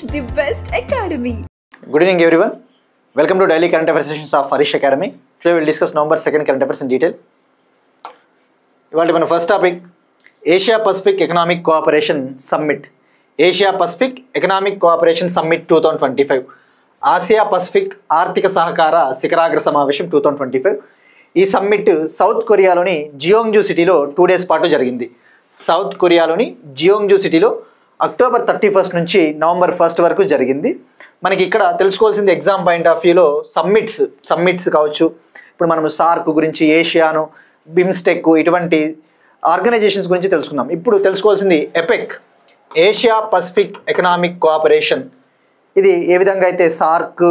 the best academy. Good evening everyone. Welcome to Daily Current Affairs Sessions of Harish Academy. Today we will discuss November 2nd current affairs in detail. Ivalti mana first topic Asia Pacific Economic Cooperation Summit. Asia Pacific Economic Cooperation Summit 2025. Asia Pacific ఆర్థిక సహకార శిఖరాగ్ర సమావేశం 2025. ఈ summit south కొరియాలోని జియోంగ్జూ సిటీలో 2 days పాటు జరిగింది. South కొరియాలోని జియోంగ్జూ సిటీలో అక్టోబర్ 31 నుంచి నవంబర్ 1 వరకు జరిగింది. మనకి ఇక్కడ తెలుసుకోవాల్సింది ఎగ్జామ్ పాయింట్ ఆఫ్ వ్యూలో సమ్మిట్స్ కావచ్చు. ఇప్పుడు మనం సార్క్ గురించి, ఏషియాను, బిమ్స్టెక్ ఇటువంటి ఆర్గనైజేషన్స్ గురించి తెలుసుకుందాం. ఇప్పుడు తెలుసుకోవాల్సింది ఎపెక్, ఏషియా పసిఫిక్ ఎకనామిక్ కోఆపరేషన్. ఇది ఏ విధంగా అయితే సార్క్,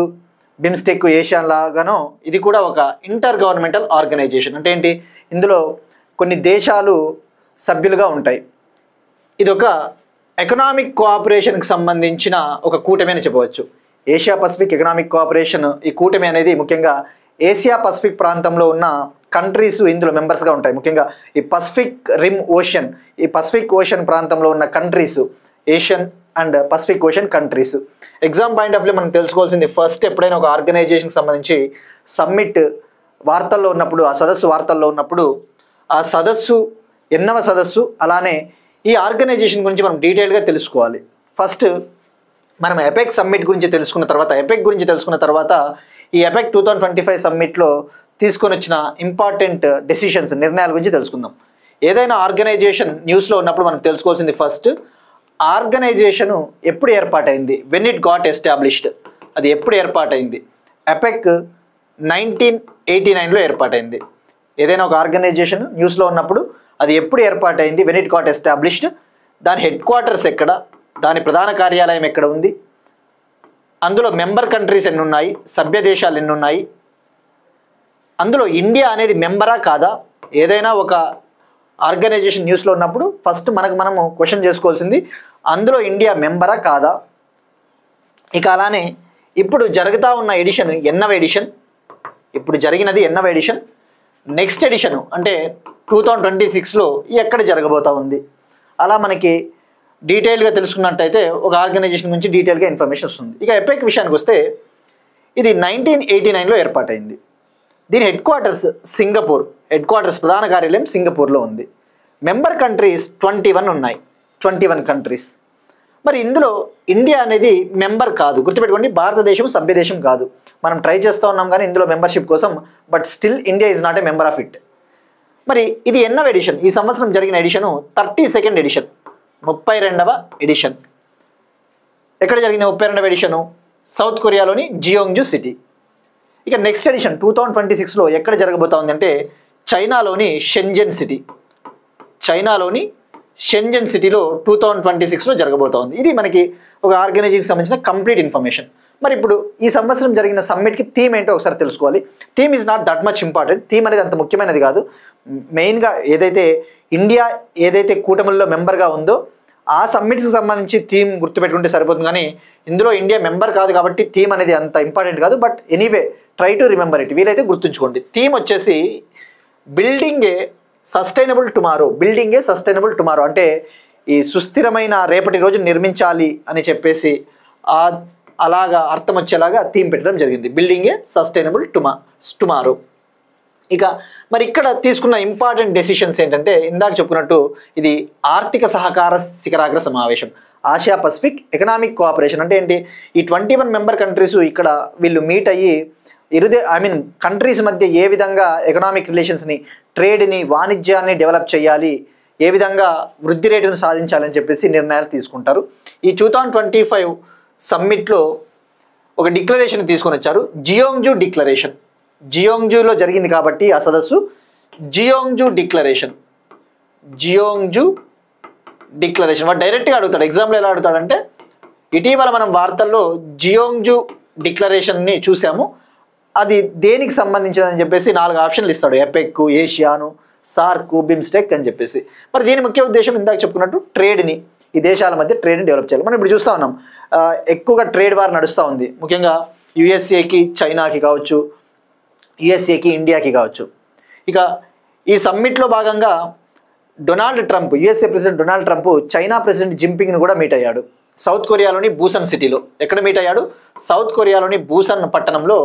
బిమ్స్టెక్, ఏషియా లాగానో ఇది కూడా ఒక ఇంటర్ గవర్నమెంటల్ ఆర్గనైజేషన్. అంటే ఏంటి, ఇందులో కొన్ని దేశాలు సభ్యులుగా ఉంటాయి. ఇది ఒక ఎకనామిక్ కోఆపరేషన్కి సంబంధించిన ఒక కూటమి అని చెప్పవచ్చు. ఏషియా పసిఫిక్ ఎకనామిక్ కోఆపరేషన్, ఈ కూటమి అనేది ముఖ్యంగా ఏషియా పసిఫిక్ ప్రాంతంలో ఉన్న కంట్రీస్ ఇందులో మెంబర్స్గా ఉంటాయి. ముఖ్యంగా ఈ పసిఫిక్ రిమ్ ఓషన్, ఈ పసిఫిక్ ఓషన్ ప్రాంతంలో ఉన్న countries, Asian and Pacific ocean countries. Exam point of view మనం తెలుసుకోవాల్సింది, ఫస్ట్ ఎప్పుడైనా ఒక ఆర్గనైజేషన్కి సంబంధించి సమ్మిట్ వార్తల్లో ఉన్నప్పుడు, ఆ సదస్సు వార్తల్లో ఉన్నప్పుడు, ఆ సదస్సు ఎన్నవ సదస్సు, అలానే ఈ ఆర్గనైజేషన్ గురించి మనం డీటెయిల్గా తెలుసుకోవాలి. ఫస్ట్ మనం ఎపెక్ సమ్మిట్ గురించి తెలుసుకున్న తర్వాత ఈ ఎపెక్ 2025 సమ్మిట్లో తీసుకొని వచ్చిన ఇంపార్టెంట్ డెసిషన్స్, నిర్ణయాల గురించి తెలుసుకుందాం. ఏదైనా ఆర్గనైజేషన్ న్యూస్లో ఉన్నప్పుడు మనం తెలుసుకోవాల్సింది ఫస్ట్, ఆర్గనైజేషను ఎప్పుడు ఏర్పాటైంది, వెన్ ఇట్ గాట్ ఎస్టాబ్లిష్డ్, అది ఎప్పుడు ఏర్పాటైంది. ఎపెక్ 1989లో ఏర్పాటైంది. ఏదైనా ఒక ఆర్గనైజేషన్ న్యూస్లో ఉన్నప్పుడు అది ఎప్పుడు ఏర్పాటైంది, వెన్ ఇట్ గాట్ ఎస్టాబ్లిష్డ్, దాని హెడ్ క్వార్టర్స్ ఎక్కడ, దాని ప్రధాన కార్యాలయం ఎక్కడ ఉంది, అందులో మెంబర్ కంట్రీస్ ఎన్ని ఉన్నాయి, సభ్య దేశాలు ఎన్ని ఉన్నాయి, అందులో ఇండియా అనేది మెంబరా కాదా. ఏదైనా ఒక ఆర్గనైజేషన్ న్యూస్లో ఉన్నప్పుడు ఫస్ట్ మనము క్వశ్చన్ చేసుకోవాల్సింది, అందులో ఇండియా మెంబరా కాదా. ఇక అలానే ఇప్పుడు జరుగుతూ ఉన్న ఎడిషన్ ఎన్నవ ఎడిషన్, ఇప్పుడు జరిగినది ఎన్నవ ఎడిషన్, నెక్స్ట్ ఎడిషన్ అంటే 2026లో ఎక్కడ జరగబోతూ ఉంది. అలా మనకి డీటెయిల్గా తెలుసుకున్నట్టయితే ఒక ఆర్గనైజేషన్ గురించి డీటెయిల్గా ఇన్ఫర్మేషన్ వస్తుంది. ఇక ఎపెక్ విషయానికి వస్తే ఇది 1989లో ఏర్పాటైంది. దీని head quarters Singapore, head quarters ప్రధాన కార్యాలయం సింగపూర్లో ఉంది. మెంబర్ కంట్రీస్ 21 ఉన్నాయి, 21 కంట్రీస్. మరి ఇందులో ఇండియా అనేది మెంబర్ కాదు, గుర్తుపెట్టుకోండి. భారతదేశం సభ్యదేశం కాదు. మనం ట్రై చేస్తూ ఉన్నాం కానీ ఇందులో మెంబర్షిప్ కోసం, but still India is not a member of it. మరి ఇది ఎన్నవ ఎడిషన్, ఈ సంవత్సరం జరిగిన ఎడిషను 32nd ఎడిషన్, 32వ ఎడిషన్. ఎక్కడ జరిగింది 32వ ఎడిషను? సౌత్ కొరియాలోని జియోంగ్జూ సిటీ. ఇక నెక్స్ట్ ఎడిషన్ 2026లో ఎక్కడ జరగబోతా ఉంది అంటే చైనాలోని షెంజన్ సిటీ, చైనాలోని షెంజన్ సిటీలో 2026లో జరగబోతా ఉంది. ఇది మనకి ఒక ఆర్గనైజేషన్కి సంబంధించిన కంప్లీట్ ఇన్ఫర్మేషన్. మరి ఇప్పుడు ఈ సంవత్సరం జరిగిన సమ్మిట్కి థీమ్ ఏంటో ఒకసారి తెలుసుకోవాలి. Theme is not that much important, theme అనేది అంత ముఖ్యమైనది కాదు. మెయిన్గా ఏదైతే ఇండియా ఏదైతే కూటమిలో మెంబర్గా ఉందో ఆ సమ్మిట్స్కి సంబంధించి థీమ్ గుర్తుపెట్టుకుంటే సరిపోతుంది. కానీ ఇందులో ఇండియా మెంబర్ కాదు కాబట్టి థీమ్ అనేది అంత ఇంపార్టెంట్ కాదు. But anyway try to remember it, వీలైతే గుర్తుంచుకోండి. థీమ్ వచ్చేసి బిల్డింగ్ ఏ సస్టైనబుల్ టుమారో, బిల్డింగ్ ఏ సస్టైనబుల్ టుమారో అంటే ఈ సుస్థిరమైన రేపటి రోజు నిర్మించాలి అని చెప్పేసి అలాగా అర్థం వచ్చేలాగా థీమ్ పెట్టడం జరిగింది, బిల్డింగ్ ఏ సస్టైనబుల్ టుమారో. ఇక మరి ఇక్కడ తీసుకున్న ఇంపార్టెంట్ డెసిషన్స్ ఏంటంటే ఇందాక చెప్పుకున్నట్టు ఇది ఆర్థిక సహకార శిఖరాగ్ర సమావేశం, ఆసియా పసిఫిక్ ఎకనామిక్ కోఆపరేషన్. అంటే ఏంటి, ఈ 21 మెంబర్ కంట్రీస్ ఇక్కడ వీళ్ళు మీట్ అయ్యి కంట్రీస్ మధ్య ఏ విధంగా ఎకనామిక్ రిలేషన్స్ని, ట్రేడ్ని, వాణిజ్యాన్ని డెవలప్ చేయాలి, ఏ విధంగా వృద్ధి రేటును సాధించాలని చెప్పేసి నిర్ణయాలు తీసుకుంటారు. ఈ 2025 సమ్మిట్లో ఒక డిక్లరేషన్ తీసుకొని వచ్చారు, జియోంగ్జూ డిక్లరేషన్. జియోంగ్జూలో జరిగింది కాబట్టి ఆ సదస్సు జియోంగ్జూ డిక్లరేషన్. వాడు డైరెక్ట్గా అడుగుతాడు ఎగ్జామ్లో. ఎలా అడుగుతాడంటే ఇటీవల మనం వార్తల్లో జియోంగ్జూ డిక్లరేషన్ని చూసాము, అది దేనికి సంబంధించిందని చెప్పేసి 4 ఆప్షన్లు ఇస్తాడు. ఎపెక్, ఏషియాను, సార్క్, బిమ్స్టెక్ అని చెప్పేసి. మరి దీని ముఖ్య ఉద్దేశం ఇందాక చెప్పుకున్నట్టు ట్రేడ్ని, ఈ దేశాల మధ్య ట్రేడ్ని డెవలప్ చేయాలి. మనం ఇప్పుడు చూస్తూ ఉన్నాం ఎక్కువగా ట్రేడ్ వార్ నడుస్తూ ఉంది. ముఖ్యంగా యుఎస్ఏకి చైనాకి కావచ్చు, యుఎస్ఏకి ఇండియాకి కావచ్చు. ఇక ఈ సమ్మిట్లో భాగంగా Donald Trump, USA president Donald Trump China president జిన్పింగ్ను కూడా మీట్ అయ్యాడు. సౌత్ కొరియాలోని బూసన్ సిటీలో. ఎక్కడ మీట్ అయ్యాడు? సౌత్ కొరియాలోని బూసన్ పట్టణంలో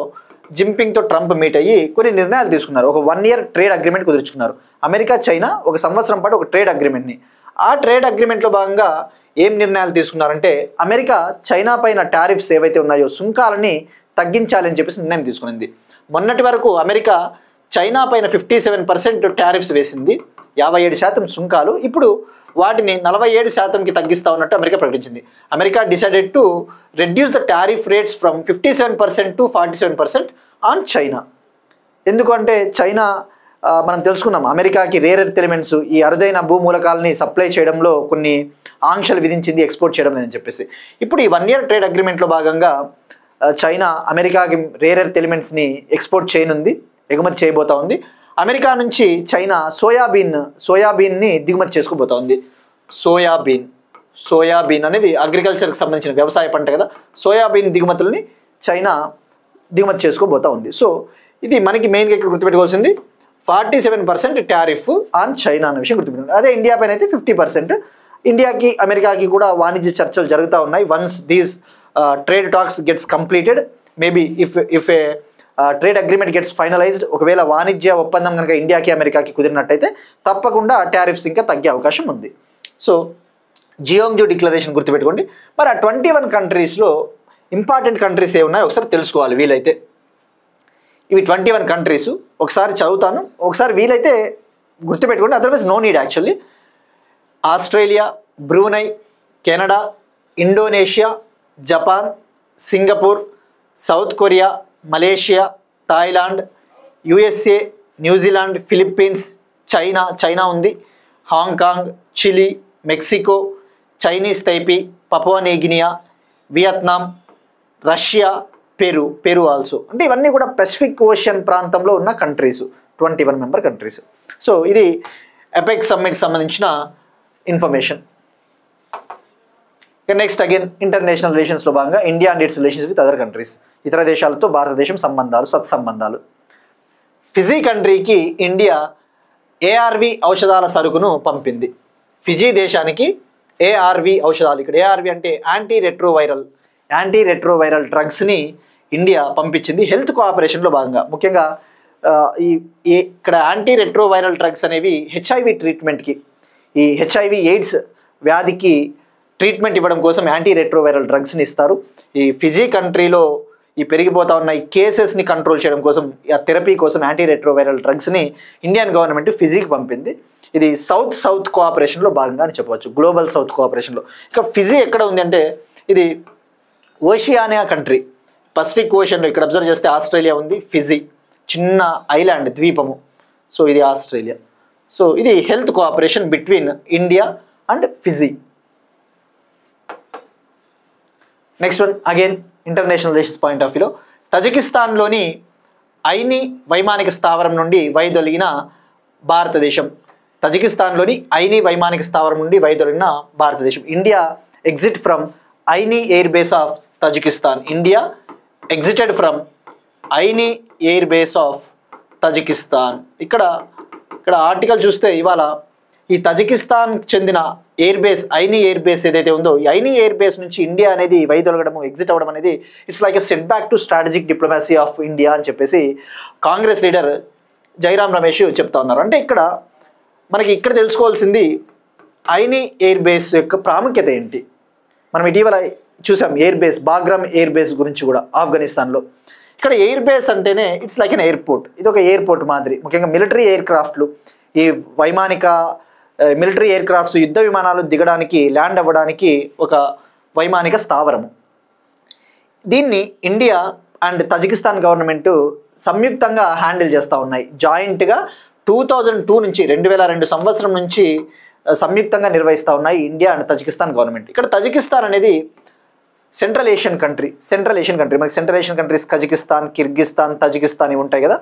జింపింగ్తో ట్రంప్ మీట్ అయ్యి కొన్ని నిర్ణయాలు తీసుకున్నారు. ఒక 1 year ట్రేడ్ అగ్రిమెంట్ కుదుర్చుకున్నారు. అమెరికా చైనా 1 సంవత్సరం పాటు ఒక ట్రేడ్ అగ్రిమెంట్ని. ఆ ట్రేడ్ అగ్రిమెంట్లో భాగంగా ఏం నిర్ణయాలు తీసుకున్నారంటే అమెరికా చైనా పైన టారిఫ్స్ ఏవైతే ఉన్నాయో సుంకాలని తగ్గించాలని చెప్పేసి నిర్ణయం తీసుకునింది. మొన్నటి వరకు అమెరికా చైనా పైన 57% టారిఫ్స్ వేసింది, 57% సుంకాలు. ఇప్పుడు వాటిని 47%కి తగ్గిస్తా ఉన్నట్టు అమెరికా ప్రకటించింది. America decided to reduce the tariff rates from 57% to 47% on China. ఎందుకంటే చైనా మనం తెలుసుకున్నాం అమెరికాకి రేర్ ఎర్త్ ఎలిమెంట్స్, ఈ అరుదైన భూమూలకాలని సప్లై చేయడంలో కొన్ని ఆంక్షలు విధించింది, ఎక్స్పోర్ట్ చేయడం లేదని చెప్పేసి. ఇప్పుడు ఈ 1 year ట్రేడ్ అగ్రిమెంట్లో భాగంగా చైనా అమెరికాకి రేర్ ఎర్త్ ఎలిమెంట్స్ని ఎక్స్పోర్ట్ చేయనుంది, ఎగుమతి చేయబోతా ఉంది. అమెరికా నుంచి చైనా సోయాబీన్ని దిగుమతి చేసుకోబోతా ఉంది. సోయాబీన్ అనేది అగ్రికల్చర్కి సంబంధించిన వ్యవసాయ పంట కదా. సోయాబీన్ దిగుమతుల్ని చైనా దిగుమతి చేసుకోబోతా ఉంది. సో ఇది మనకి మెయిన్గా ఇక్కడ గుర్తుపెట్టుకోవాల్సింది 47% టారిఫ్ ఆన్ చైనా అన్న విషయం గుర్తుపెట్టుకోండి. అదే ఇండియా పైన అయితే 50%. ఇండియాకి అమెరికాకి కూడా వాణిజ్య చర్చలు జరుగుతూ ఉన్నాయి. Once these trade talks gets completed, maybe if a trade agreement gets finalised, ఒకవేళ వాణిజ్య ఒప్పందం కనుక ఇండియాకి అమెరికాకి కుదిరినట్టయితే తప్పకుండా టారిఫ్స్ ఇంకా తగ్గే అవకాశం ఉంది. సో జియోంగ్జూ డిక్లరేషన్ గుర్తుపెట్టుకోండి. మరి ఆ 21 కంట్రీస్లో ఇంపార్టెంట్ కంట్రీస్ ఏమున్నాయో ఒకసారి తెలుసుకోవాలి వీలైతే. ఇవి 21 కంట్రీస్ ఒకసారి చదువుతాను, ఒకసారి వీలైతే గుర్తుపెట్టుకోండి, otherwise no need actually. Australia, Brunei, Canada, Indonesia, Japan, Singapore, South Korea, Malaysia, Thailand, USA, New Zealand, Philippines, China ఉంది, Hong Kong, Chile, Mexico, Chinese Taipei, Papua New Guinea, Vietnam, Russia, Peru also. అంటే ఇవన్నీ కూడా పెసిఫిక్ ఓషన్ ప్రాంతంలో ఉన్న countries, 21 member countries. So ఇది ఎపెక్ సమ్మిట్కి సంబంధించిన information. Next again international రిలేషన్స్లో భాగంగా India and it's relations with other countries, ఇతర దేశాలతో భారతదేశం సంబంధాలు, సత్సంబంధాలు. ఫిజీ కంట్రీకి ఇండియా ఏఆర్వి ఔషధాల సరుకును పంపింది. ఫిజీ దేశానికి ఏఆర్వి ఔషధాలు, ఇక్కడ ఏఆర్వి అంటే యాంటీ రెట్రోవైరల్ డ్రగ్స్ని ఇండియా పంపించింది హెల్త్ కోఆపరేషన్లో భాగంగా. ముఖ్యంగా ఇక్కడ యాంటీ రెట్రోవైరల్ డ్రగ్స్ అనేవి హెచ్ఐవి ట్రీట్మెంట్కి, ఈ హెచ్ఐవి ఎయిడ్స్ వ్యాధికి ట్రీట్మెంట్ ఇవ్వడం కోసం యాంటీ రెట్రోవైరల్ డ్రగ్స్ని ఇస్తారు. ఈ ఫిజీ కంట్రీలో ఈ పెరిగిపోతా ఉన్న ఈ కేసెస్ని కంట్రోల్ చేయడం కోసం, ఆ థెరపీ కోసం యాంటీ రెట్రోవైరల్ డ్రగ్స్ని ఇండియన్ గవర్నమెంట్ ఫిజీకి పంపింది. ఇది సౌత్ కోఆపరేషన్లో భాగంగా అని చెప్పవచ్చు, గ్లోబల్ సౌత్ కోఆపరేషన్లో. ఇక ఫిజీ ఎక్కడ ఉంది అంటే ఇది ఓషియానియా కంట్రీ, పసిఫిక్ ఓషన్లో. ఇక్కడ అబ్జర్వ్ చేస్తే ఆస్ట్రేలియా ఉంది, ఫిజీ చిన్న ఐలాండ్, ద్వీపము. సో ఇది ఆస్ట్రేలియా. సో ఇది health cooperation between India and Fiji. Next one again international relations point of వ్యూలో తజికిస్తాన్లోని ఐని వైమానిక స్థావరం నుండి వైదొలిగిన భారతదేశం. తజికిస్తాన్లోని ఐని వైమానిక స్థావరం నుండి వైదొలిగిన భారతదేశం. India exit from Ayni air base of Tajikistan. India exited from Ayni air base of Tajikistan. ఇక్కడ ఆర్టికల్ చూస్తే ఇవాళ ఈ తజికిస్తాన్ చెందిన air base, Ayni air base ఏదైతే ఉందో, ఈ ఐని ఎయిర్ బేస్ నుంచి ఇండియా అనేది వైదొలగడము, ఎగ్జిట్ అవ్వడం అనేది it's like a setback to strategic diplomacy of India అని చెప్పేసి కాంగ్రెస్ లీడర్ జైరాం రమేష్ చెప్తా ఉన్నారు. అంటే మనకి ఇక్కడ తెలుసుకోవాల్సింది ఐని ఎయిర్ బేస్ యొక్క ప్రాముఖ్యత ఏంటి. మనం ఇటీవల చూసాం air base, Bagram air base గురించి కూడా ఆఫ్ఘనిస్తాన్లో. ఇక్కడ ఎయిర్ బేస్ అంటేనే ఇట్స్ లైక్ ఎన్ ఎయిర్పోర్ట్, ఇది ఒక ఎయిర్పోర్ట్ మాదిరి. ముఖ్యంగా మిలిటరీ ఎయిర్ క్రాఫ్ట్లు, ఈ వైమానిక మిలిటరీ ఎయిర్ క్రాఫ్ట్స్, యుద్ధ విమానాలు దిగడానికి, ల్యాండ్ అవ్వడానికి ఒక వైమానిక స్థావరము. దీన్ని ఇండియా అండ్ తజికిస్తాన్ గవర్నమెంట్ సంయుక్తంగా హ్యాండిల్ చేస్తూ ఉన్నాయి. జాయింట్గా 2002 నుంచి 2002 సంవత్సరం నుంచి సంయుక్తంగా నిర్వహిస్తూ ఉన్నాయి ఇండియా అండ్ తజికిస్తాన్ గవర్నమెంట్. ఇక్కడ తజికిస్తాన్ అనేది సెంట్రల్ ఏషియన్ కంట్రీ. మనకి central Asian countries Kazakhstan, Kyrgyzstan, Tajikistan ఇవి ఉంటాయి కదా.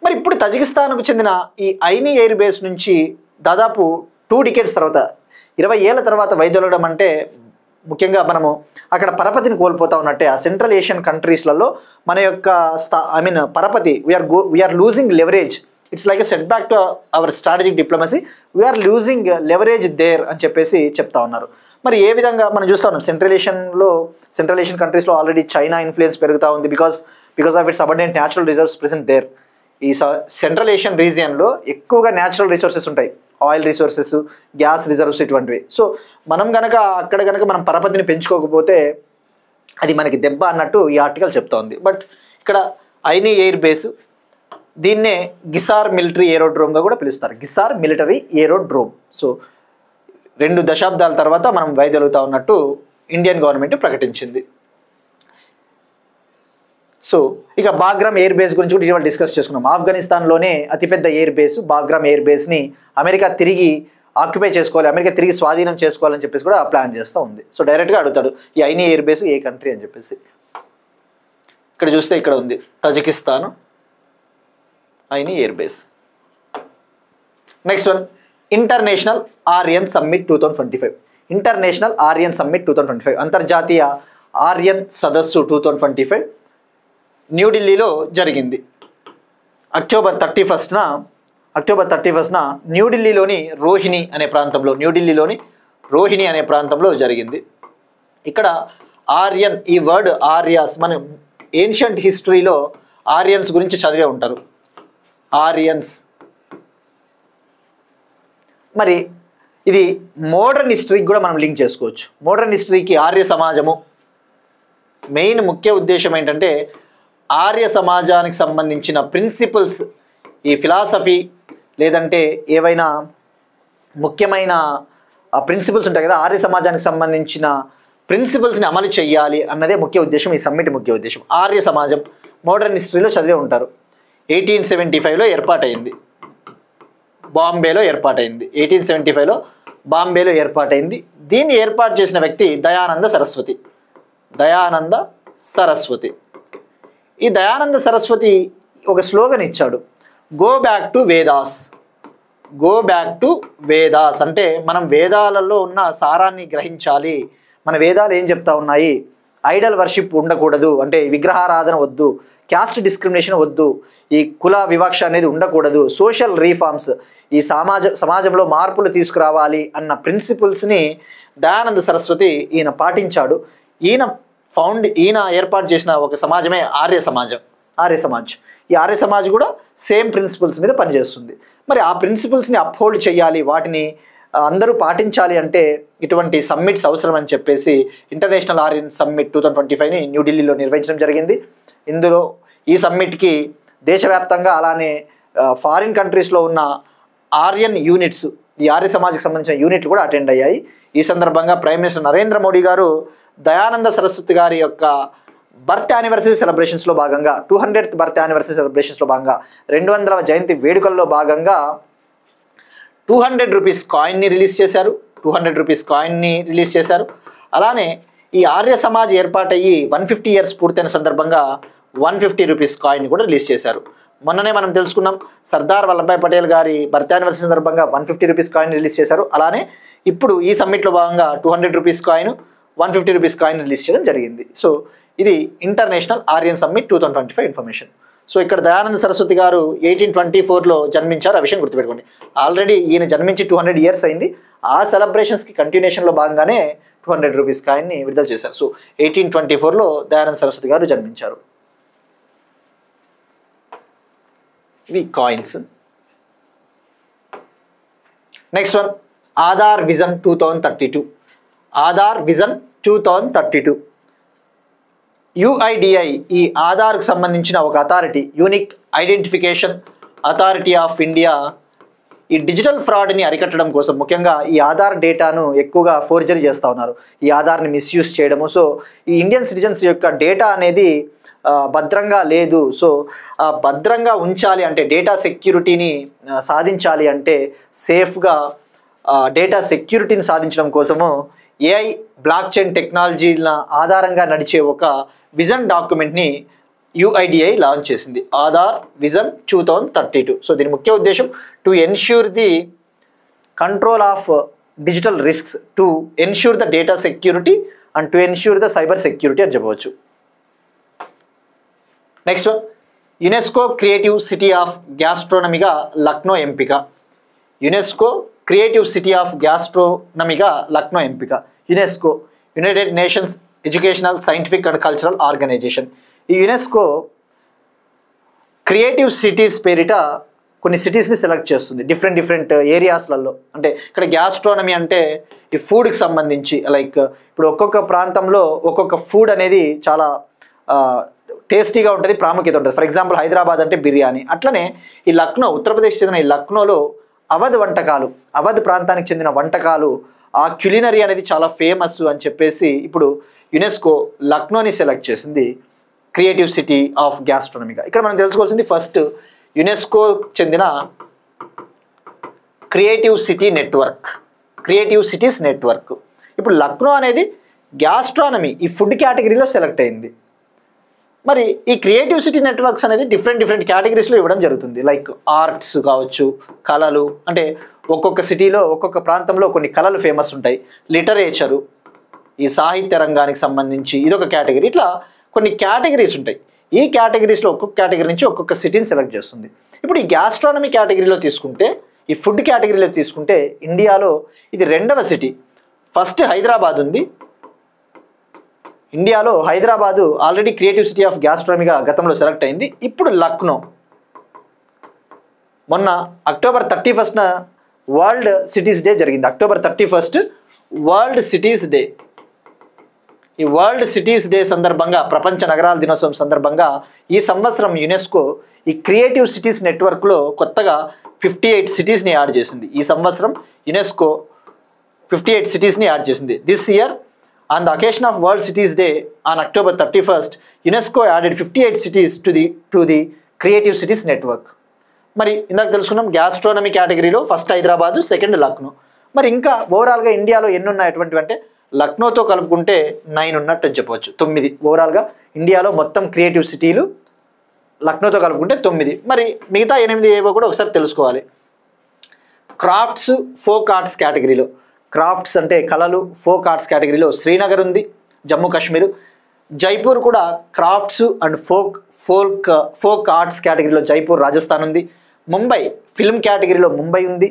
మరి ఇప్పుడు తజికిస్తాన్కు చెందిన ఈ ఐని ఎయిర్ బేస్ నుంచి దాదాపు 2 decades తర్వాత, 20 ఏళ్ల తర్వాత వైదొలగడం అంటే ముఖ్యంగా మనము అక్కడ పరపతిని కోల్పోతా ఉన్నట్టే. ఆ సెంట్రల్ ఏషియన్ కంట్రీస్లలో మన యొక్క పరపతి, we're losing leverage. It's like a setback to our strategic diplomacy, we're losing leverage there అని చెప్పేసి చెప్తా ఉన్నారు. మరి ఏ విధంగా మనం చూస్తా ఉన్నాం సెంట్రల్ ఏషియన్ కంట్రీస్లో ఆల్రెడీ చైనా ఇన్ఫ్లుయెన్స్ పెరుగుతూ ఉంది because of its abundant natural reserves present there. ఈ సెంట్రల్ ఏషియన్ రీజియన్లో ఎక్కువగా న్యాచురల్ రిసోర్సెస్ ఉంటాయి, ఆయిల్ రిసోర్సెస్, గ్యాస్ రిజర్వ్స్ ఇటువంటివి. సో మనం కనుక అక్కడ కనుక మనం పరపతిని పెంచుకోకపోతే అది మనకి దెబ్బ అన్నట్టు ఈ ఆర్టికల్ చెప్తోంది. బట్ ఇక్కడ ఐనీ ఎయిర్ బేసు, దీన్నే గిసార్ మిలిటరీ ఏరోడ్రోమ్గా కూడా పిలుస్తారు, గిసార్ మిలిటరీ ఏరోడ్రోమ్. సో 2 దశాబ్దాల తర్వాత మనం వైదొలుగుతా ఉన్నట్టు ఇండియన్ గవర్నమెంట్ ప్రకటించింది. సో ఇక బాగ్రామ్ ఎయిర్ బేస్ గురించి కూడా ఇవాళ డిస్కస్ చేసుకున్నాం. ఆఫ్ఘనిస్తాన్లోనే అతిపెద్ద ఎయిర్ బేసు బాగ్రామ్ ఎయిర్ బేస్ని అమెరికా తిరిగి ఆక్యుపై చేసుకోవాలి, అమెరికా తిరిగి స్వాధీనం చేసుకోవాలని చెప్పేసి కూడా ప్లాన్ చేస్తూ ఉంది. సో డైరెక్ట్గా అడుగుతాడు ఈ ఐనీ ఎయిర్ బేస్ ఏ కంట్రీ అని చెప్పేసి. ఇక్కడ చూస్తే ఇక్కడ ఉంది Tajikistan Ayni air base. Next one international Aryan summit 2025. International Aryan summit 2025 అంతర్జాతీయ ఆర్యన్ సదస్సు 2025 న్యూఢిల్లీలో జరిగింది. అక్టోబర్ 31న న్యూఢిల్లీలోని రోహిణి అనే ప్రాంతంలో జరిగింది. ఇక్కడ ఆర్యన్, ఈ వర్డ్ ఆర్యాస్ మన ఏన్షియంట్ హిస్టరీలో ఆర్యన్స్ గురించి చదివే ఉంటారు. ఆర్యన్స్ మరి ఇది మోడర్న్ హిస్టరీకి కూడా మనం లింక్ చేసుకోవచ్చు. మోడర్న్ హిస్టరీకి ఆర్య సమాజము మెయిన్ ముఖ్య ఉద్దేశం ఏంటంటే ఆర్య సమాజానికి సంబంధించిన ప్రిన్సిపల్స్, ఈ ఫిలాసఫీ లేదంటే ఏవైనా ముఖ్యమైన ప్రిన్సిపల్స్ ఉంటాయి కదా, ఆర్య సమాజానికి సంబంధించిన ప్రిన్సిపల్స్ని అమలు చేయాలి అన్నదే ముఖ్య ఉద్దేశం, ఈ సమ్మిట్ ముఖ్య ఉద్దేశం. ఆర్య సమాజం మోడర్న్ హిస్టరీలో చదివే ఉంటారు. 1875లో ఏర్పాటైంది, బాంబేలో ఏర్పాటైంది. 1875లో బాంబేలో ఏర్పాటైంది. దీన్ని ఏర్పాటు చేసిన వ్యక్తి దయానంద సరస్వతి. ఈ దయానంద సరస్వతి ఒక స్లోగన్ ఇచ్చాడు, గో బ్యాక్ టు వేదాస్. అంటే మనం వేదాలలో ఉన్న సారాన్ని గ్రహించాలి. మన వేదాలు ఏం చెప్తా ఉన్నాయి, ఐడల్ వర్షిప్ ఉండకూడదు, అంటే విగ్రహారాధన వద్దు, క్యాస్ట్ డిస్క్రిమినేషన్ వద్దు, ఈ కుల వివక్ష అనేది ఉండకూడదు, సోషల్ రీఫార్మ్స్, ఈ సమాజంలో మార్పులు తీసుకురావాలి అన్న ప్రిన్సిపల్స్ని దయానంద సరస్వతి ఈయన పాటించాడు. ఈయన ఏర్పాటు చేసిన ఒక సమాజమే ఆర్య సమాజ్. ఈ ఆర్య సమాజ్ కూడా సేమ్ ప్రిన్సిపల్స్ మీద పనిచేస్తుంది. మరి ఆ ప్రిన్సిపల్స్ని అప్హోల్డ్ చేయాలి, వాటిని అందరూ పాటించాలి అంటే ఇటువంటి సమ్మిట్స్ అవసరం అని చెప్పేసి ఇంటర్నేషనల్ ఆర్యన్ సమ్మిట్ 2025ని న్యూఢిల్లీలో నిర్వహించడం జరిగింది. ఇందులో ఈ సమ్మిట్కి దేశవ్యాప్తంగా అలానే ఫారిన్ కంట్రీస్లో ఉన్న ఆర్యన్ యూనిట్స్, ఈ ఆర్య సమాజ్కి సంబంధించిన యూనిట్లు కూడా అటెండ్ అయ్యాయి. ఈ సందర్భంగా ప్రైమ్ మినిస్టర్ నరేంద్ర మోడీ గారు దయానంద సరస్వతి గారి యొక్క బర్త్ యానివర్సరీ సెలబ్రేషన్స్లో భాగంగా 200th బర్త్ యానివర్సరీ సెలబ్రేషన్స్లో భాగంగా 200వ జయంతి వేడుకల్లో భాగంగా 200 రూపీస్ కాయిన్ని రిలీజ్ చేశారు. అలానే ఈ ఆర్య సమాజ్ ఏర్పాటయ్యి 150 ఇయర్స్ పూర్తయిన సందర్భంగా 150 రూపీస్ కాయిన్ని కూడా రిలీజ్ చేశారు. మొన్ననే మనం తెలుసుకున్నాం సర్దార్ వల్లభాయ్ పటేల్ గారి బర్త్ యానివర్సరీ సందర్భంగా 150 రూపీస్ కాయిన్ రిలీజ్ చేశారు. అలానే ఇప్పుడు ఈ సమ్మిట్లో భాగంగా 200 rupees coin, 150 rupees coin release చేయడం జరిగింది. సో ఇది international Aryan summit 2025 information. So ఇక్కడ దయానంద సరస్వతి గారు 1824లో జన్మించారు, ఆ విషయం గుర్తుపెట్టుకోండి. ఆల్రెడీ ఈయన జన్మించి 200 ఇయర్స్ అయింది. ఆ సెలబ్రేషన్స్కి కంటిన్యూషన్లో భాగంగానే 200 రూపీస్ కాయిన్ని విడుదల చేశారు. సో 1824లో దయానంద సరస్వతి గారు జన్మించారు. ఇవి coins. Next one Aadhaar vision 2032. UIDI ఈ ఆధార్కు సంబంధించిన ఒక authority, unique identification authority of India, ఈ డిజిటల్ ఫ్రాడ్ని అరికట్టడం కోసం ముఖ్యంగా ఈ ఆధార్ డేటాను ఎక్కువగా ఫోర్జరీ చేస్తూ ఉన్నారు, ఈ ఆధార్ని మిస్యూజ్ చేయడము. సో ఈ ఇండియన్ సిటిజన్స్ యొక్క డేటా అనేది భద్రంగా లేదు. సో భద్రంగా ఉంచాలి అంటే డేటా సెక్యూరిటీని సాధించాలి అంటే సేఫ్గా డేటా సెక్యూరిటీని సాధించడం కోసము AI బ్లాక్ చైన్ టెక్నాలజీల ఆధారంగా నడిచే ఒక విజన్ డాక్యుమెంట్ని UIDI లాంచ్ చేసింది, ఆధార్ విజన్ 2032. సో దీని ముఖ్య ఉద్దేశం to ensure the control of digital risks, to ensure the data security and to ensure the cyber security అని చెప్పవచ్చు. Next one UNESCO creative city of గ్యాస్ట్రోనమీగా లక్నో ఎంపిక. UNESCO, United Nations Educational, Scientific and Cultural Organization. ఈ UNESCO creative cities పేరిట కొన్ని సిటీస్ని select చేస్తుంది different ఏరియాస్లలో. అంటే ఇక్కడ గ్యాస్ట్రోనమీ అంటే ఈ ఫుడ్కి సంబంధించి, లైక్ ఇప్పుడు ఒక్కొక్క ప్రాంతంలో ఒక్కొక్క ఫుడ్ అనేది చాలా టేస్టీగా ఉంటుంది, ప్రాముఖ్యత ఉంటుంది. ఫర్ ఎగ్జాంపుల్ హైదరాబాద్ అంటే బిర్యానీ. అట్లనే ఈ లక్నో, ఉత్తరప్రదేశ్ చెందిన ఈ లక్నోలో అవధ్ వంటకాలు, అవధ్ ప్రాంతానికి చెందిన వంటకాలు, ఆ క్యులినరీ అనేది చాలా ఫేమస్ అని చెప్పేసి ఇప్పుడు యునెస్కో లక్నోని సెలెక్ట్ చేసింది క్రియేటివ్ సిటీ ఆఫ్ గ్యాస్ట్రోనమీగా. ఇక్కడ మనం తెలుసుకోవాల్సింది ఫస్ట్ యునెస్కో చెందిన creative city network, creative cities network. ఇప్పుడు లక్నో అనేది గ్యాస్ట్రానమీ ఈ ఫుడ్ కేటగిరీలో సెలెక్ట్ అయింది. మరి ఈ క్రియేటివ్ సిటీ నెట్వర్క్స్ అనేది డిఫరెంట్ కేటగిరీస్లో ఇవ్వడం జరుగుతుంది. లైక్ ఆర్ట్స్ కావచ్చు, కళలు, అంటే ఒక్కొక్క సిటీలో ఒక్కొక్క ప్రాంతంలో కొన్ని కళలు ఫేమస్ ఉంటాయి. లిటరేచరు, ఈ సాహిత్య రంగానికి సంబంధించి ఇదొక కేటగిరీ. ఇట్లా కొన్ని కేటగిరీస్ ఉంటాయి. ఈ కేటగిరీస్లో ఒక్కొక్క కేటగిరీ నుంచి ఒక్కొక్క సిటీని సెలెక్ట్ చేస్తుంది. ఇప్పుడు ఈ గ్యాస్ట్రానమీ కేటగిరీలో తీసుకుంటే, ఈ ఫుడ్ కేటగిరీలో తీసుకుంటే ఇండియాలో ఇది రెండవ సిటీ. ఫస్ట్ హైదరాబాద్ ఉంది. ఇండియాలో Hyderabad already creative city of గ్యాస్ట్రోనమీగా గతంలో సెలెక్ట్ అయింది. ఇప్పుడు లక్నో. మొన్న అక్టోబర్ 31న వరల్డ్ సిటీస్ డే జరిగింది. October 31 World Cities Day. ఈ వరల్డ్ సిటీస్ డే సందర్భంగా, ప్రపంచ నగరాల దినోత్సవం సందర్భంగా ఈ సంవత్సరం యునెస్కో ఈ క్రియేటివ్ సిటీస్ నెట్వర్క్లో కొత్తగా 58 సిటీస్ని యాడ్ చేసింది. ఈ సంవత్సరం యునెస్కో 58 సిటీస్ని యాడ్ చేసింది. This year on the occasion of World Cities Day on October 31st, UNESCO added 58 cities to the Creative Cities Network. మరి ఇందాక తెలుసుకున్నాం గ్యాస్ట్రోనమీ కేటగిరీలో ఫస్ట్ హైదరాబాదు, సెకండ్ లక్నో. మరి ఇంకా ఓవరాల్గా ఇండియాలో ఎన్ని ఉన్నాయి అటువంటివి అంటే లక్నోతో కలుపుకుంటే 9 ఉన్నట్టు చెప్పవచ్చు. 9 ఓవరాల్గా ఇండియాలో మొత్తం క్రియేటివ్ సిటీలు లక్నోతో కలుపుకుంటే 9. మరి మిగతా 8 ఏవో కూడా ఒకసారి తెలుసుకోవాలి. క్రాఫ్ట్స్, ఫోక్ ఆర్ట్స్ కేటగిరీలో, క్రాఫ్ట్స్ అంటే కళలు, ఫోక్ ఆర్ట్స్ కేటగిరీలో శ్రీనగర్ ఉంది, జమ్మూ కాశ్మీర్. జైపూర్ కూడా క్రాఫ్ట్స్ అండ్ ఫోక్ ఆర్ట్స్ కేటగిరీలో జైపూర్, రాజస్థాన్ ఉంది. ముంబై ఫిల్మ్ కేటగిరీలో ముంబై ఉంది.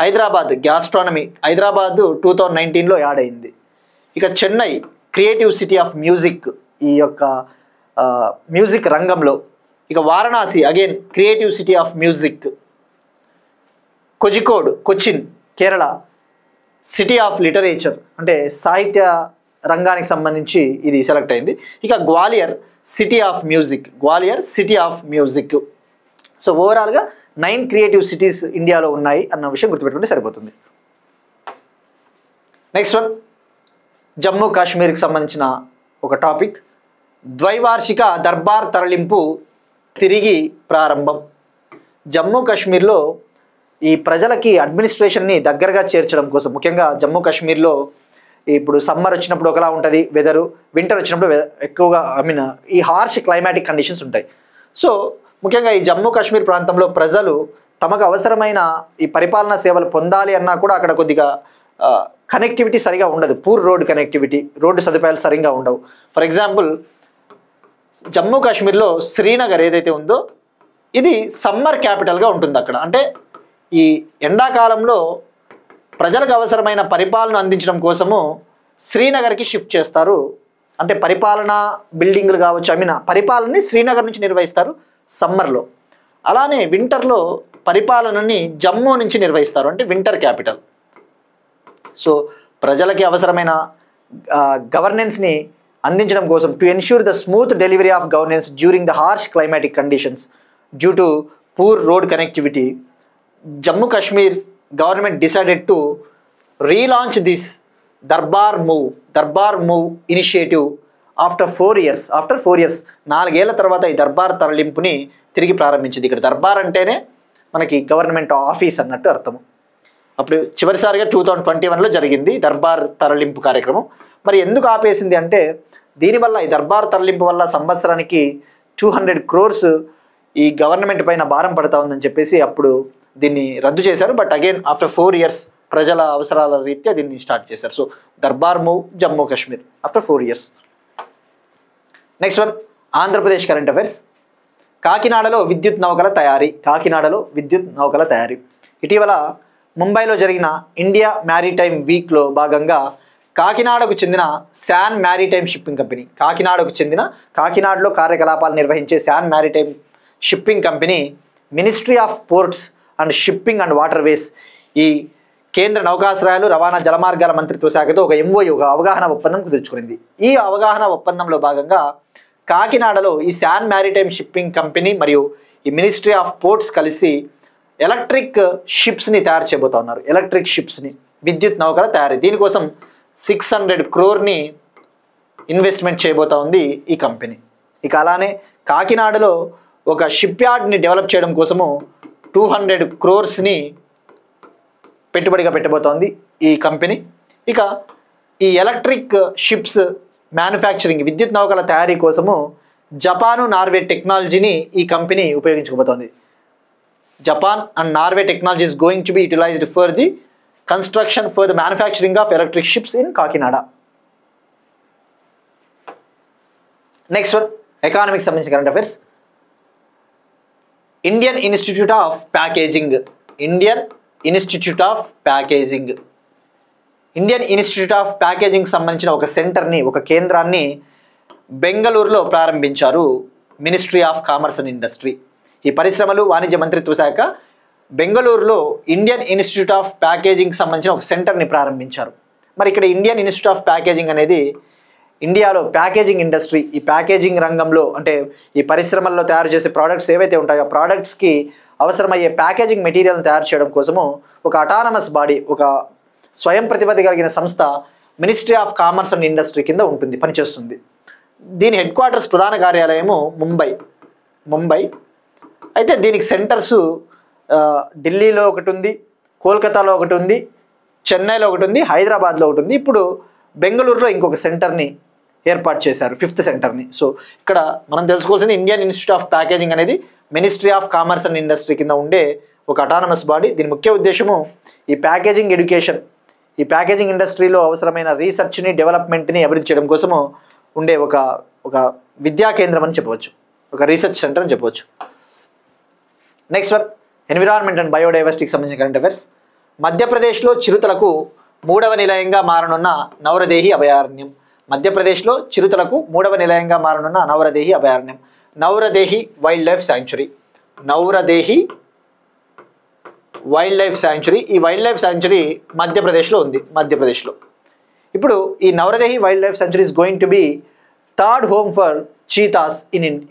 హైదరాబాద్ గ్యాస్ట్రానమీ, హైదరాబాద్ 2019లో యాడ్ అయింది. ఇక Chennai creative city of music, ఈ యొక్క మ్యూజిక్ రంగంలో. ఇక Varanasi again creative city of music. Kozhikode Cochin Kerala city of literature, అంటే సాహిత్య రంగానికి సంబంధించి ఇది సెలెక్ట్ అయింది. ఇక Gwalior city of music, Gwalior city of music. So ఓవరాల్గా 9 క్రియేటివ్ సిటీస్ ఇండియాలో ఉన్నాయి అన్న విషయం గుర్తుపెట్టుకుంటే సరిపోతుంది. నెక్స్ట్ వన్, జమ్మూ కాశ్మీర్కి సంబంధించిన ఒక టాపిక్. ద్వైవార్షిక దర్బార్ తరలింపు తిరిగి ప్రారంభం. జమ్మూ కాశ్మీర్లో ఈ ప్రజలకి అడ్మినిస్ట్రేషన్ని దగ్గరగా చేర్చడం కోసం, ముఖ్యంగా జమ్మూ కాశ్మీర్లో ఇప్పుడు సమ్మర్ వచ్చినప్పుడు ఒకలా ఉంటుంది వెదరు, వింటర్ వచ్చినప్పుడు ఎక్కువగా ఈ హార్ష్ క్లైమాటిక్ కండిషన్స్ ఉంటాయి. సో ముఖ్యంగా ఈ జమ్మూ కాశ్మీర్ ప్రాంతంలో ప్రజలు తమకు అవసరమైన ఈ పరిపాలనా సేవలు పొందాలి అన్నా కూడా అక్కడ కొద్దిగా కనెక్టివిటీ సరిగా ఉండదు. పూర్ రోడ్ కనెక్టివిటీ, రోడ్డు సదుపాయాలు సరిగా ఉండవు. ఫర్ ఎగ్జాంపుల్ జమ్మూ కాశ్మీర్లో శ్రీనగర్ ఏదైతే ఉందో ఇది సమ్మర్ క్యాపిటల్గా ఉంటుంది. అక్కడ అంటే ఈ ఎండాకాలంలో ప్రజలకు అవసరమైన పరిపాలన అందించడం కోసము శ్రీనగర్కి షిఫ్ట్ చేస్తారు. అంటే పరిపాలనా బిల్డింగ్లు కావచ్చు, పరిపాలనని శ్రీనగర్ నుంచి నిర్వహిస్తారు సమ్మర్లో. అలానే వింటర్లో పరిపాలనని జమ్మూ నుంచి నిర్వహిస్తారు, అంటే వింటర్ క్యాపిటల్. సో ప్రజలకి అవసరమైన గవర్నెన్స్ని అందించడం కోసం, to ensure the smooth delivery of governance during the harsh climatic conditions due to poor road connectivity, Jammu Kashmir government decided to relaunch this Darbar Move initiative after 4 years. After 4 years, 4 ఏళ్ల తర్వాత ఈ దర్బార్ తరలింపుని తిరిగి ప్రారంభించింది. ఇక్కడ దర్బార్ అంటేనే మనకి government office అన్నట్టు అర్థము. అప్పుడు చివరిసారిగా 2021లో జరిగింది దర్బార్ తరలింపు కార్యక్రమం. మరి ఎందుకు ఆపేసింది అంటే దీనివల్ల, ఈ దర్బార్ తరలింపు వల్ల సంవత్సరానికి 200 crores ఈ గవర్నమెంట్ పైన భారం పడతా ఉందని చెప్పేసి అప్పుడు దీన్ని రద్దు చేశారు. బట్ అగైన్ ఆఫ్టర్ 4 years ప్రజల అవసరాల రీత్యా దీన్ని స్టార్ట్ చేశారు. So Darbar move Jammu Kashmir after 4 years. Next one, Andhra Pradesh current affairs. కాకినాడలో విద్యుత్ నౌకల తయారీ. ఇటీవల ముంబైలో జరిగిన ఇండియా మ్యారిటైమ్ వీక్లో భాగంగా కాకినాడకు చెందిన శాన్ మ్యారిటైమ్ షిప్పింగ్ కంపెనీ. కాకినాడలో కార్యకలాపాలు నిర్వహించే San maritime shipping company ministry of ports and shipping and waterways, ఈ కేంద్ర నౌకాశ్రయాలు రవాణా జలమార్గాల మంత్రిత్వ శాఖతో ఒక MOU, ఒక అవగాహన ఒప్పందం కుదుర్చుకునింది. ఈ అవగాహన ఒప్పందంలో భాగంగా కాకినాడలో ఈ శాన్ మ్యారిటైమ్ షిప్పింగ్ కంపెనీ మరియు ఈ మినిస్ట్రీ ఆఫ్ పోర్ట్స్ కలిసి ఎలక్ట్రిక్ షిప్స్ని తయారు చేయబోతున్నారు. ఎలక్ట్రిక్ షిప్స్ని, విద్యుత్ నౌకల తయారీ. దీనికోసం 600 crore ఇన్వెస్ట్మెంట్ చేయబోతా ఉంది ఈ కంపెనీ. ఇక అలానే కాకినాడలో ఒక షిప్ యార్డ్ని డెవలప్ చేయడం కోసము 200 crores పెట్టుబడిగా పెట్టబోతోంది ఈ కంపెనీ. ఇక ఈ ఎలక్ట్రిక్ షిప్స్ మ్యానుఫ్యాక్చరింగ్, విద్యుత్ నౌకల తయారీ కోసము జపాను, నార్వే టెక్నాలజీని ఈ కంపెనీ ఉపయోగించుకోబోతోంది. Japan and Norway technology is going to be utilized for the construction for the manufacturing of electric ships in Kakinada. Next one, economics సంబంధించిన current affairs. Indian Institute of packaging సంబంధించిన ఒక సెంటర్ని, ఒక కేంద్రాన్ని బెంగళూరులో ప్రారంభించారు ministry of commerce and industry. ఈ పరిశ్రమలు వాణిజ్య మంత్రిత్వ శాఖ బెంగళూరులో ఇండియన్ ఇన్స్టిట్యూట్ ఆఫ్ ప్యాకేజింగ్ సంబంధించిన ఒక సెంటర్ని ప్రారంభించారు. మరి ఇక్కడ ఇండియన్ ఇన్స్టిట్యూట్ ఆఫ్ ప్యాకేజింగ్ అనేది ఇండియాలో ప్యాకేజింగ్ ఇండస్ట్రీ, ఈ ప్యాకేజింగ్ రంగంలో అంటే ఈ పరిశ్రమల్లో తయారు చేసే ప్రోడక్ట్స్ ఏవైతే ఉంటాయో ఆ ప్రోడక్ట్స్కి అవసరమయ్యే ప్యాకేజింగ్ మెటీరియల్ని తయారు చేయడం కోసము ఒక అటానమస్ బాడీ, ఒక స్వయం ప్రతిపత్తి కలిగిన సంస్థ ministry of commerce and industry కింద ఉంటుంది, పనిచేస్తుంది. దీని హెడ్ క్వార్టర్స్, ప్రధాన కార్యాలయము ముంబై. అయితే దీనికి సెంటర్స్ ఢిల్లీలో ఒకటి ఉంది, కోల్కతాలో ఒకటి ఉంది, చెన్నైలో ఒకటి ఉంది, హైదరాబాద్లో ఒకటి ఉంది. ఇప్పుడు బెంగళూరులో ఇంకొక సెంటర్ని ఏర్పాటు చేశారు, 5th సెంటర్ని. సో ఇక్కడ మనం తెలుసుకోవాల్సింది ఇండియన్ ఇన్స్టిట్యూట్ ఆఫ్ ప్యాకేజింగ్ అనేది ministry of commerce and industry కింద ఉండే ఒక అటానమస్ బాడీ. దీని ముఖ్య ఉద్దేశము ఈ ప్యాకేజింగ్ ఎడ్యుకేషన్, ఈ ప్యాకేజింగ్ ఇండస్ట్రీలో అవసరమైన రీసెర్చ్ని, డెవలప్మెంట్ని అభివృద్ధి చేయడం కోసము ఉండే ఒక విద్యా కేంద్రం అని చెప్పవచ్చు, ఒక రీసెర్చ్ సెంటర్ అని చెప్పవచ్చు. నెక్స్ట్ వన్, ఎన్విరాన్మెంట్ అండ్ బయోడైవర్సిటీకి సంబంధించిన కరెంట్ అఫైర్స్. మధ్యప్రదేశ్లో చిరుతలకు 3వ నిలయంగా మారనున్న నవరదేహి అభయారణ్యం. మధ్యప్రదేశ్లో చిరుతలకు 3వ నిలయంగా మారనున్న నవరదేహి అభయారణ్యం, నవరదేహి వైల్డ్ లైఫ్ శాంచురీ. ఈ వైల్డ్ లైఫ్ శాంచురీ మధ్యప్రదేశ్లో ఉంది. ఇప్పుడు ఈ Nauradehi wildlife sanctuary is going to be third home for cheetahs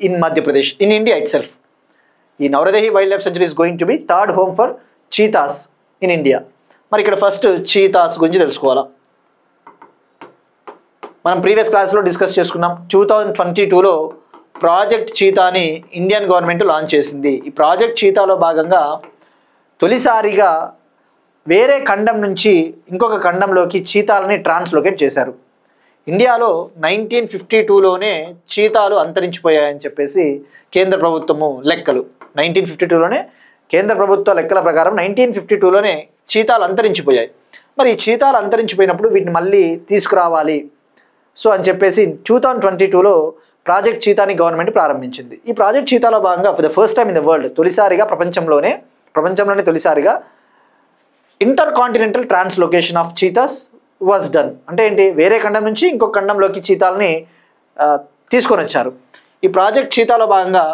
in Madhya Pradesh, in India itself. ఈ Nauradehi wildlife sanctuary is going to be third home for cheetahs in India. మరి ఇక్కడ first cheetahs గురించి తెలుసుకోవాలా. మనం previous క్లాస్లో discuss చేసుకున్నాం. 2022లో project చీతాని Indian government launch చేసింది. ఈ ప్రాజెక్ట్ చీతాలో భాగంగా తొలిసారిగా వేరే ఖండం నుంచి ఇంకొక ఖండంలోకి చీతాలని ట్రాన్స్లోకేట్ చేశారు. ఇండియాలో 1952లోనే చీతాలు అంతరించిపోయాయని చెప్పేసి కేంద్ర ప్రభుత్వము లెక్కలు, 1952లోనే కేంద్ర ప్రభుత్వ లెక్కల ప్రకారం 1952లోనే చీతాలు అంతరించిపోయాయి. మరి ఈ చీతాలు అంతరించిపోయినప్పుడు వీటిని మళ్ళీ తీసుకురావాలి సో అని చెప్పేసి 2022లో ప్రాజెక్ట్ చీతాని గవర్నమెంట్ ప్రారంభించింది. ఈ ప్రాజెక్ట్ చీతాలో భాగంగా for the first time in the world, తొలిసారిగా ప్రపంచంలోనే తొలిసారిగా inter continental translocation of cheetahs was done. అంటే ఏంటి, వేరే ఖండం నుంచి ఇంకొక ఖండంలోకి చీతాలని తీసుకొని వచ్చారు. ఈ ప్రాజెక్ట్ చీతాలో భాగంగా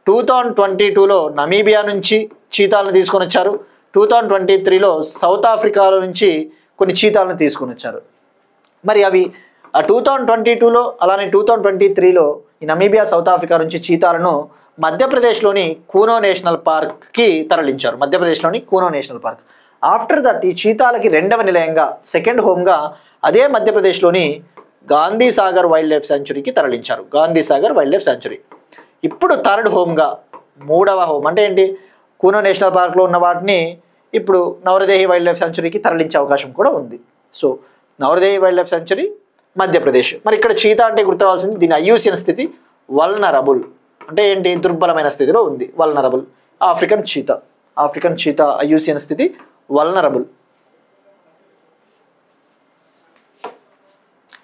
2022లో నమీబియా నుంచి చీతాలను తీసుకొని వచ్చారు. 2023లో సౌత్ ఆఫ్రికాలో నుంచి కొన్ని చీతాలను తీసుకొని వచ్చారు. మరి అవి 2022లో అలానే 2023లో ఈ నమీబియా, సౌత్ ఆఫ్రికా నుంచి చీతాలను మధ్యప్రదేశ్లోని కూనో నేషనల్ పార్క్కి తరలించారు. ఆఫ్టర్ దట్ ఈ చీతాలకి 2వ నిలయంగా, సెకండ్ హోమ్గా అదే మధ్యప్రదేశ్లోని గాంధీ సాగర్ వైల్డ్ లైఫ్ శాంచురీకి తరలించారు. ఇప్పుడు థర్డ్ హోమ్గా, 3వ హోమ్ అంటే ఏంటి, కూనో నేషనల్ పార్క్లో ఉన్న వాటిని ఇప్పుడు నవరదేహి వైల్డ్ లైఫ్ శాంచురీకి తరలించే అవకాశం కూడా ఉంది. So Nauradehi wildlife sanctuary Madhya Pradesh. మరి ఇక్కడ చీతా అంటే గుర్తురావాల్సింది, దీని ఐయూసిఎన్ స్థితి వల్నరబుల్. అంటే ఏంటి, దుర్బలమైన స్థితిలో ఉంది, వల్నరబుల్. ఆఫ్రికన్ చీతా ఐయూసిఎన్ స్థితి వల్నరబుల్.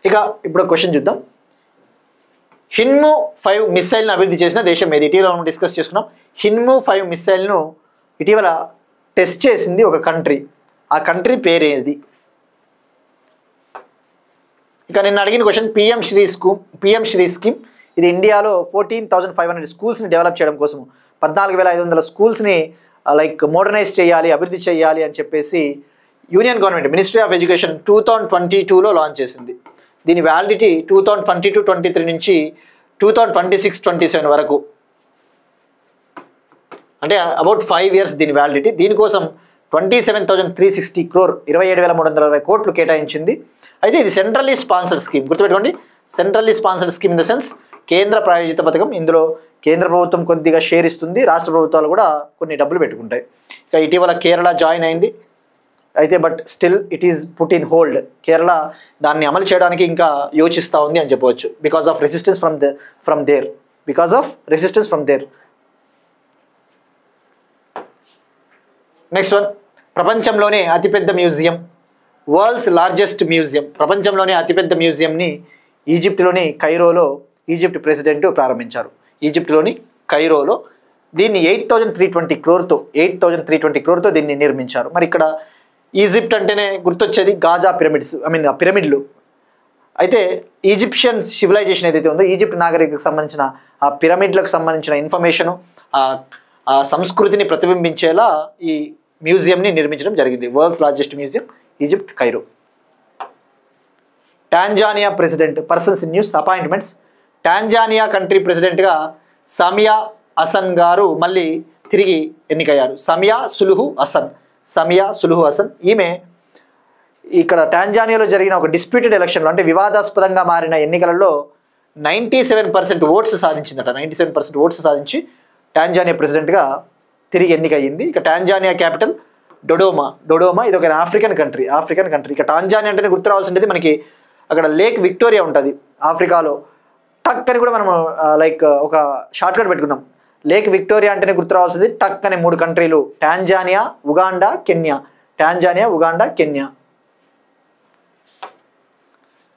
ఇక ఇప్పుడు క్వశ్చన్ చూద్దాం. హిన్ము 5 మిస్సైల్ను అభివృద్ధి చేసిన దేశం ఏది? ఇటీవల మనం డిస్కస్ చేసుకున్నాం. హిన్ము 5 మిస్సైల్ను ఇటీవల టెస్ట్ చేసింది ఒక కంట్రీ. ఆ కంట్రీ పేరేది? ఇక నిన్న అడిగిన క్వశ్చన్ పిఎం శ్రీ స్కీమ్. ఇది ఇండియాలో 14,500 స్కూల్స్ని డెవలప్ చేయడం కోసం 14,500 స్కూల్స్ని లైక్ మోడర్నైజ్ చేయాలి, అభివృద్ధి చేయాలి అని చెప్పేసి union government ministry of education 2022లో లాంచ్ చేసింది. దీని వ్యాలిడిటీ 2022-23 నుంచి 2026-27 వరకు, అంటే అబౌట్ 5 years దీని వ్యాలిడిటీ. దీనికోసం 27,360 crore 27,320 కోట్లు కేటాయించింది. అయితే ఇది సెంట్రల్లీ స్పాన్సర్డ్ స్కీమ్, గుర్తుపెట్టుకోండి. Centrally sponsored scheme in the sense కేంద్ర ప్రాయోజిత పథకం. ఇందులో కేంద్ర ప్రభుత్వం కొద్దిగా షేర్ ఇస్తుంది, రాష్ట్ర ప్రభుత్వాలు కూడా కొన్ని డబ్బులు పెట్టుకుంటాయి. ఇక ఇటీవల కేరళ జాయిన్ అయింది, అయితే but still it is put in hold. Kerala దాన్ని అమలు చేయడానికి ఇంకా యోచిస్తూ ఉంది అని చెప్పవచ్చు, because of resistance from there. Next one, ప్రపంచంలోనే అతిపెద్ద మ్యూజియం, వరల్డ్స్ లార్జెస్ట్ మ్యూజియం. ప్రపంచంలోనే అతిపెద్ద మ్యూజియంని ఈజిప్ట్లోని కైరోలో ఈజిప్ట్ ప్రెసిడెంట్ ప్రారంభించారు. ఈజిప్ట్లోని కైరోలో దీన్ని 8,320 crore దీన్ని నిర్మించారు. మరి ఇక్కడ ఈజిప్ట్ అంటేనే గుర్తొచ్చేది గాజా పిరమిడ్లు. అయితే ఈజిప్షియన్ సివిలైజేషన్ ఏదైతే ఉందో, ఈజిప్ట్ నాగరికతకు సంబంధించిన ఆ పిరమిడ్లకు సంబంధించిన ఇన్ఫర్మేషను, ఆ సంస్కృతిని ప్రతిబింబించేలా ఈ మ్యూజియంని నిర్మించడం జరిగింది. World's largest museum, Egypt Cairo. Tanzania president persons in news appointments. Tanzania country ప్రెసిడెంట్గా సమియా హసన్ గారు మళ్ళీ తిరిగి ఎన్నికయ్యారు. సమియా సులుహు హసన్. ఈమె ఇక్కడ టాంజానియాలో జరిగిన ఒక డిస్ప్యూటెడ్ ఎలక్షన్లో, అంటే వివాదాస్పదంగా మారిన ఎన్నికలలో 97% ఓట్స్ సాధించిందట. 97% ఓట్స్ సాధించి టాంజానియా ప్రెసిడెంట్గా తిరిగి ఎన్నికయ్యింది. ఇక టాంజానియా క్యాపిటల్ డొడోమా. ఇది ఒక ఆఫ్రికన్ కంట్రీ. ఇక టాంజానియా అంటేనే గుర్తు రావాల్సింది మనకి, అక్కడ లేక్ విక్టోరియా ఉంటుంది ఆఫ్రికాలో. టక్ అని కూడా మనం లైక్ ఒక షార్ట్ కట్ పెట్టుకున్నాం. లేక్ విక్టోరియా అంటేనే గుర్తు రావాల్సింది టక్ అనే 3 కంట్రీలు, Tanzania, Uganda, Kenya.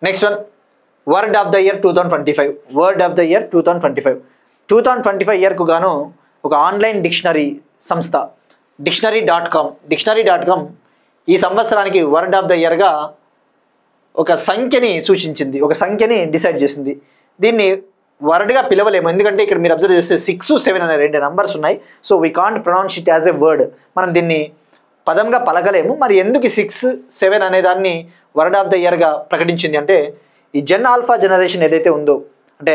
Next one, word of the year 2025. 2025 ఇయర్కు గాను ఒక ఆన్లైన్ డిక్షనరీ సంస్థ డిక్షనరీ.com ఈ సంవత్సరానికి వర్డ్ ఆఫ్ ద ఇయర్గా ఒక సంఖ్యని సూచించింది, ఒక సంఖ్యని డిసైడ్ చేసింది. దీన్ని వర్డ్గా పిలవలేము, ఎందుకంటే ఇక్కడ మీరు అబ్జర్వ్ చేస్తే 6, 7 అనే 2 నంబర్స్ ఉన్నాయి. So we can't pronounce it as a word. మనం దీన్ని పదంగా పలకలేము. మరి ఎందుకు 6, 7 అనే దాన్ని వర్డ్ ఆఫ్ ద ఇయర్గా ప్రకటించింది అంటే, ఈ జెన్ ఆల్ఫా జనరేషన్ ఏదైతే ఉందో, అంటే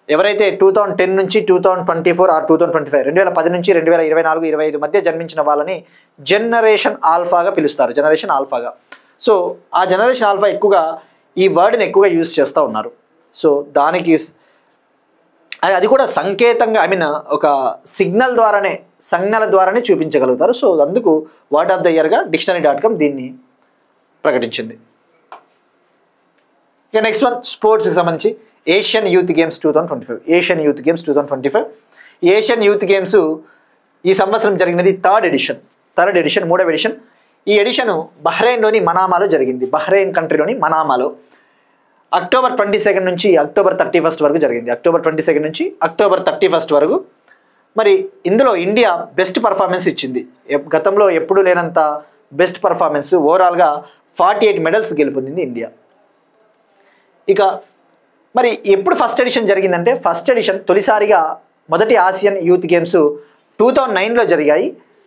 ఎవరైతే 2010 నుంచి 2024 ఆర్ 2025 2010 నుంచి 2024-25 మధ్య జన్మించిన వాళ్ళని జనరేషన్ ఆల్ఫాగా పిలుస్తారు, సో ఆ జనరేషన్ ఆల్ఫా ఎక్కువగా ఈ వర్డ్ని ఎక్కువగా యూజ్ చేస్తూ ఉన్నారు. సో దానికి అది కూడా సంకేతంగా ఒక సంజ్ఞల ద్వారానే చూపించగలుగుతారు. సో అందుకు వర్డ్ ఆఫ్ ద ఇయర్గా డిక్షనరీ.com దీన్ని ప్రకటించింది. ఇక నెక్స్ట్ వన్, స్పోర్ట్స్కి సంబంధించి Asian youth games 2025. Asian youth games ఈ సంవత్సరం జరిగినది థర్డ్ ఎడిషన్, మూడవ ఎడిషన్. ఈ ఎడిషన్ బహ్రెయిన్లోని మనామాలో జరిగింది. బహ్రెయిన్ కంట్రీలోని మనామాలో అక్టోబర్ 22 నుంచి అక్టోబర్ 31 వరకు జరిగింది. అక్టోబర్ 22 నుంచి అక్టోబర్ 31 వరకు. మరి ఇందులో ఇండియా బెస్ట్ పర్ఫార్మెన్స్ ఇచ్చింది. గతంలో ఎప్పుడు లేనంత బెస్ట్ పర్ఫార్మెన్స్. ఓవరాల్గా 48 మెడల్స్ గెలుపొందింది ఇండియా. ఇక మరి ఎప్పుడు ఫస్ట్ ఎడిషన్ జరిగిందంటే, ఫస్ట్ ఎడిషన్ తొలిసారిగా మొదటి ఆసియన్ యూత్ గేమ్స్ 2009లో జరిగాయి.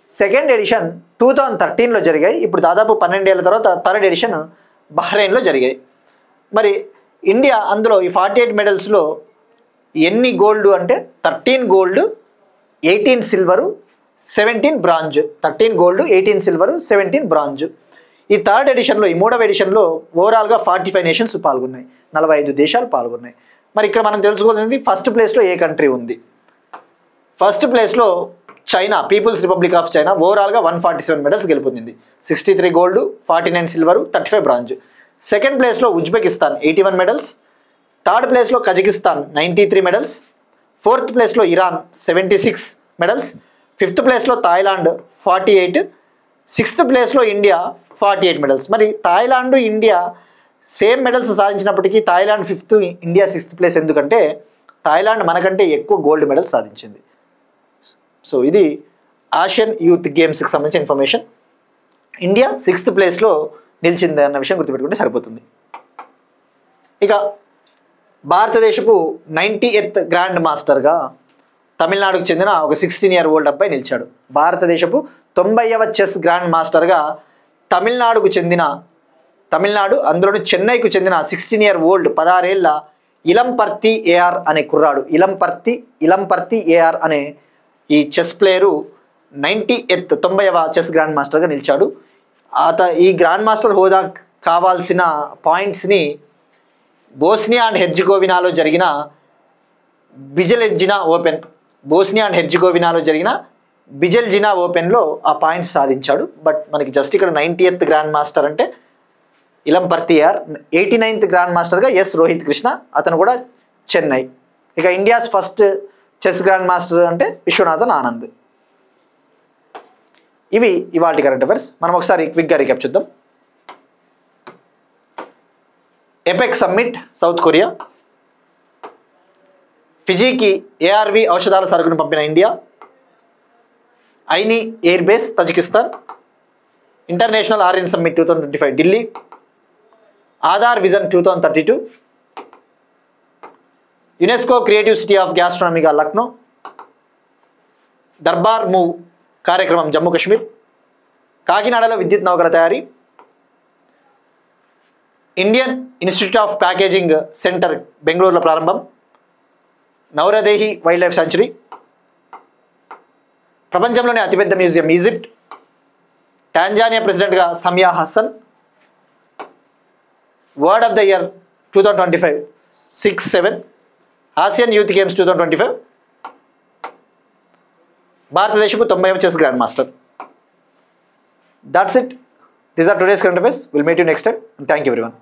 సెకండ్ ఎడిషన్ 2013లో జరిగాయి. ఇప్పుడు దాదాపు 12 ఏళ్ల తర్వాత థర్డ్ ఎడిషన్ బహ్రెయిన్లో జరిగాయి. మరి ఇండియా అందులో ఈ 48 మెడల్స్లో ఎన్ని గోల్డ్ అంటే 13 gold, 18 silver, 17 bronze. 13 gold, 18 silver, 17 bronze. ఈ థర్డ్ ఎడిషన్లో, ఈ మూడవ ఎడిషన్లో ఓవరాల్గా 45 నేషన్స్ పాల్గొన్నాయి, 45 దేశాలు పాల్గొన్నాయి. మరి ఇక్కడ మనం తెలుసుకోవాల్సింది ఫస్ట్ ప్లేస్లో ఏ కంట్రీ ఉంది. ఫస్ట్ ప్లేస్లో China, People's Republic of China ఓవరాల్గా 147 మెడల్స్ గెలుపొందింది. 63 గోల్డ్, 49 సిల్వరు, 35 బ్రాంజ్. సెకండ్ ప్లేస్లో ఉజ్బెకిస్తాన్ 81 మెడల్స్. థర్డ్ ప్లేస్లో కజకిస్తాన్ 93 మెడల్స్. ఫోర్త్ ప్లేస్లో ఇరాన్ 76 మెడల్స్. ఫిఫ్త్ ప్లేస్లో థాయిలాండ్ 48. సిక్స్త్ ప్లేస్లో ఇండియా 48 మెడల్స్. మరి థాయిలాండ్, ఇండియా సేమ్ మెడల్స్ సాధించినప్పటికీ Thailand 5th, India 6th place. ఎందుకంటే థాయిలాండ్ మనకంటే ఎక్కువ గోల్డ్ మెడల్స్ సాధించింది. సో ఇది ఆసియన్ యూత్ గేమ్స్కి సంబంధించిన ఇన్ఫర్మేషన్. ఇండియా 6th ప్లేస్లో నిలిచింది అన్న విషయం గుర్తుపెట్టుకుంటే సరిపోతుంది. ఇక భారతదేశపు 90th గ్రాండ్ మాస్టర్గా తమిళనాడుకు చెందిన ఒక 16 year old అబ్బాయి నిలిచాడు. భారతదేశపు 90వ చెస్ గ్రాండ్ మాస్టర్గా తమిళనాడు అందులోని చెన్నైకు చెందిన 16 year old 16 ఏళ్ల ఇలంపర్తి ఏఆర్ అనే కుర్రాడు, ఇలంపర్తి ఏఆర్ అనే ఈ చెస్ ప్లేయరు 90వ చెస్ గ్రాండ్ మాస్టర్గా నిలిచాడు. ఈ గ్రాండ్ మాస్టర్ హోదా కావాల్సిన పాయింట్స్ని బోస్నియా అండ్ హెర్జిగోవినాలో జరిగిన బిజెల్జినా ఓపెన్లో ఆ పాయింట్స్ సాధించాడు. బట్ మనకి జస్ట్ ఇక్కడ 90th గ్రాండ్ మాస్టర్ అంటే ఇలంపర్తి ఏఆర్, 89th గ్రాండ్ మాస్టర్గా ఎస్ రోహిత్ కృష్ణ, అతను కూడా చెన్నై. ఇక India's first chess grandmaster అంటే విశ్వనాథన్ ఆనంద్. ఇవి ఇవాల్టి కరెంట్ అఫైర్స్. మనం ఒకసారి క్విక్గా రీక్యాప్ చూద్దాం. ఎపెక్ సమ్మిట్ సౌత్ కొరియా, ఫిజీకి ఏఆర్వి ఔషధాల సరుకును పంపిన India, Ayni air base Tajikistan, international Aryan summit 2025 Delhi, Aadhaar vision 2032, UNESCO creative city of గ్యాస్ట్రానమీగా లక్నో, దర్బార్ మూవ్ కార్యక్రమం జమ్మూ కాశ్మీర్, కాకినాడలో విద్యుత్ నౌకల తయారీ, Indian Institute of Packaging centre బెంగళూరులో ప్రారంభం, నౌరదేహి వైల్డ్ లైఫ్ సాంచురీ, ప్రపంచంలోనే అతిపెద్ద మ్యూజియం ఈజిప్ట్, టాంజానియా ప్రెసిడెంట్గా Samia Hassan, word of the year 2025 6-7, Asian youth games 2025, భారతదేశపు 90వ chess grandmaster. That's it. These are today's current affairs. We'll meet you next time. And thank you everyone.